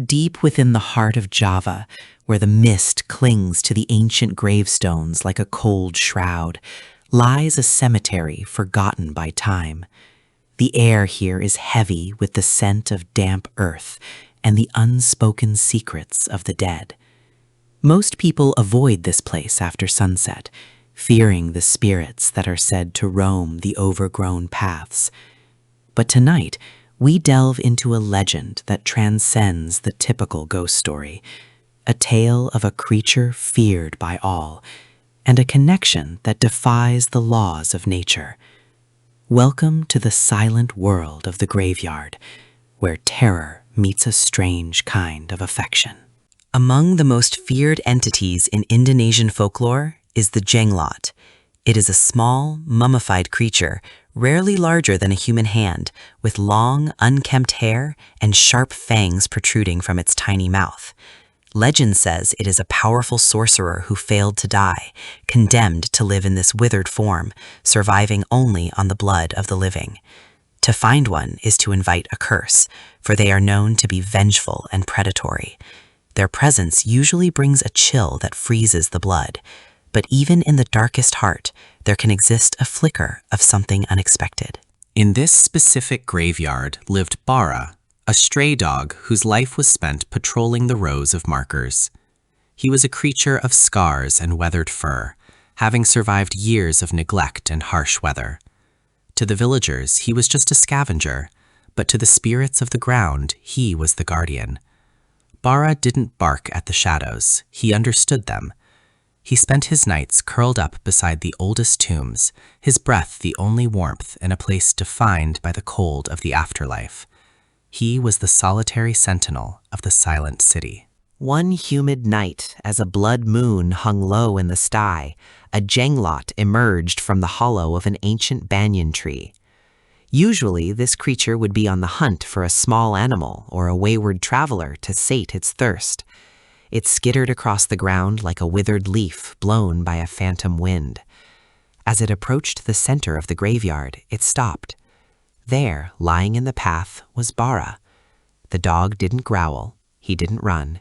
Deep within the heart of Java, where the mist clings to the ancient gravestones like a cold shroud, lies a cemetery forgotten by time. The air here is heavy with the scent of damp earth and the unspoken secrets of the dead. Most people avoid this place after sunset, fearing the spirits that are said to roam the overgrown paths. But tonight, we delve into a legend that transcends the typical ghost story, a tale of a creature feared by all, and a connection that defies the laws of nature. Welcome to the silent world of the graveyard, where terror meets a strange kind of affection. Among the most feared entities in Indonesian folklore is the Jenglot. It is a small, mummified creature, rarely larger than a human hand, with long, unkempt hair and sharp fangs protruding from its tiny mouth. Legend says it is a powerful sorcerer who failed to die, condemned to live in this withered form, surviving only on the blood of the living. To find one is to invite a curse, for they are known to be vengeful and predatory. Their presence usually brings a chill that freezes the blood. But even in the darkest heart, there can exist a flicker of something unexpected. In this specific graveyard lived Bara, a stray dog whose life was spent patrolling the rows of markers. He was a creature of scars and weathered fur, having survived years of neglect and harsh weather. To the villagers, he was just a scavenger, but to the spirits of the ground, he was the guardian. Bara didn't bark at the shadows, he understood them. He spent his nights curled up beside the oldest tombs, his breath the only warmth in a place defined by the cold of the afterlife. He was the solitary sentinel of the silent city. One humid night, as a blood moon hung low in the sky, a jenglot emerged from the hollow of an ancient banyan tree. Usually, this creature would be on the hunt for a small animal or a wayward traveler to sate its thirst. It skittered across the ground like a withered leaf blown by a phantom wind. As it approached the center of the graveyard, it stopped. There, lying in the path, was Bara. The dog didn't growl, he didn't run.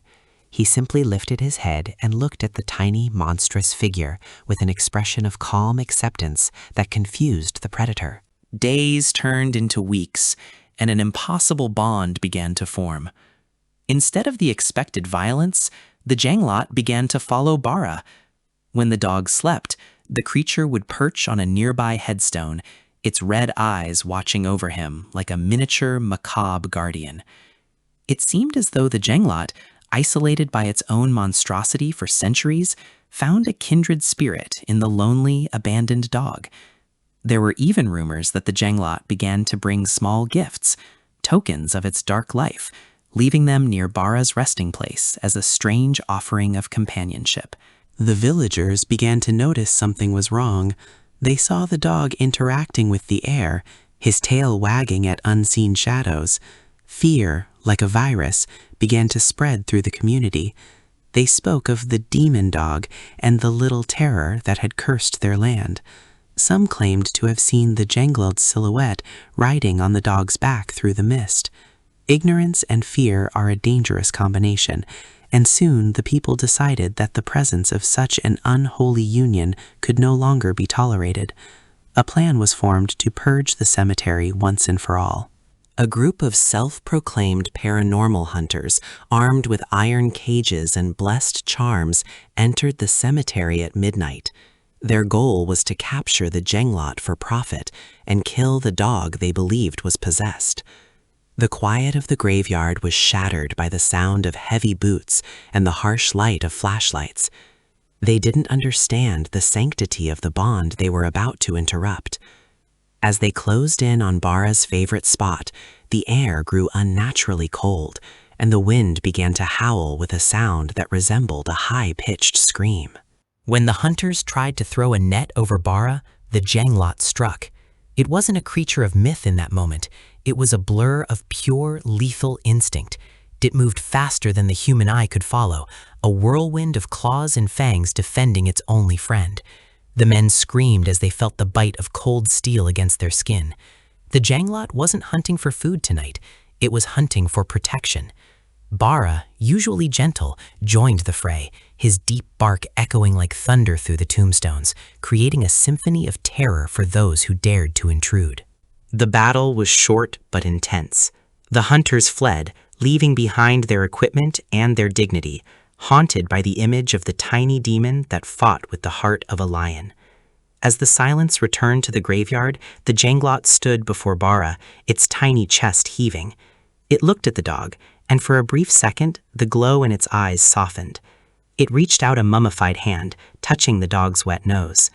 He simply lifted his head and looked at the tiny, monstrous figure with an expression of calm acceptance that confused the predator. Days turned into weeks, and an impossible bond began to form. Instead of the expected violence, the jenglot began to follow Bara. When the dog slept, the creature would perch on a nearby headstone, its red eyes watching over him like a miniature macabre guardian. It seemed as though the jenglot, isolated by its own monstrosity for centuries, found a kindred spirit in the lonely, abandoned dog. There were even rumors that the jenglot began to bring small gifts, tokens of its dark life, leaving them near Bara's resting place as a strange offering of companionship. The villagers began to notice something was wrong. They saw the dog interacting with the air, his tail wagging at unseen shadows. Fear, like a virus, began to spread through the community. They spoke of the demon dog and the little terror that had cursed their land. Some claimed to have seen the Jenglot's silhouette riding on the dog's back through the mist. Ignorance and fear are a dangerous combination, and soon the people decided that the presence of such an unholy union could no longer be tolerated. A plan was formed to purge the cemetery once and for all. A group of self-proclaimed paranormal hunters, armed with iron cages and blessed charms, entered the cemetery at midnight. Their goal was to capture the jenglot for profit and kill the dog they believed was possessed. The quiet of the graveyard was shattered by the sound of heavy boots and the harsh light of flashlights. They didn't understand the sanctity of the bond they were about to interrupt. As they closed in on Bara's favorite spot, the air grew unnaturally cold, and the wind began to howl with a sound that resembled a high-pitched scream. When the hunters tried to throw a net over Bara, the jenglot struck. It wasn't a creature of myth in that moment. It was a blur of pure, lethal instinct. It moved faster than the human eye could follow, a whirlwind of claws and fangs defending its only friend. The men screamed as they felt the bite of cold steel against their skin. The jenglot wasn't hunting for food tonight. It was hunting for protection. Bara, usually gentle, joined the fray, his deep bark echoing like thunder through the tombstones, creating a symphony of terror for those who dared to intrude. The battle was short but intense. The hunters fled, leaving behind their equipment and their dignity, haunted by the image of the tiny demon that fought with the heart of a lion. As the silence returned to the graveyard, the Jenglot stood before Bara, its tiny chest heaving. It looked at the dog, and for a brief second, the glow in its eyes softened. It reached out a mummified hand, touching the dog's wet nose.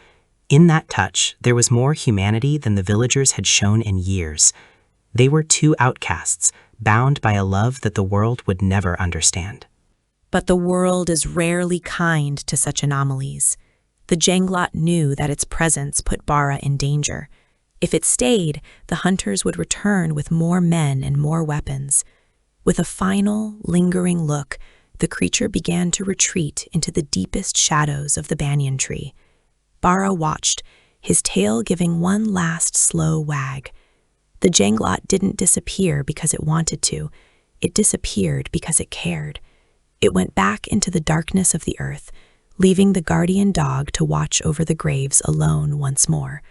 In that touch, there was more humanity than the villagers had shown in years. They were two outcasts, bound by a love that the world would never understand. But the world is rarely kind to such anomalies. The Jenglot knew that its presence put Bara in danger. If it stayed, the hunters would return with more men and more weapons. With a final, lingering look, the creature began to retreat into the deepest shadows of the banyan tree. Bara watched, his tail giving one last slow wag. The Jenglot didn't disappear because it wanted to. It disappeared because it cared. It went back into the darkness of the earth, leaving the guardian dog to watch over the graves alone once more,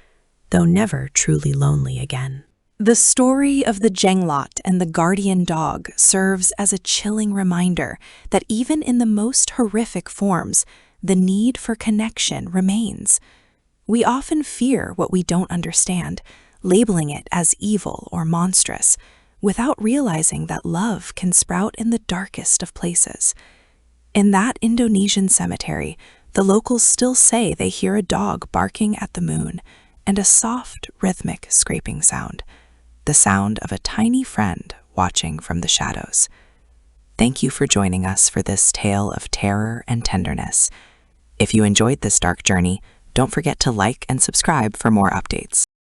though never truly lonely again. The story of the Jenglot and the guardian dog serves as a chilling reminder that even in the most horrific forms, the need for connection remains. We often fear what we don't understand, labeling it as evil or monstrous, without realizing that love can sprout in the darkest of places. In that Indonesian cemetery, the locals still say they hear a dog barking at the moon and a soft, rhythmic scraping sound, the sound of a tiny friend watching from the shadows. Thank you for joining us for this tale of terror and tenderness. If you enjoyed this dark journey, don't forget to like and subscribe for more updates.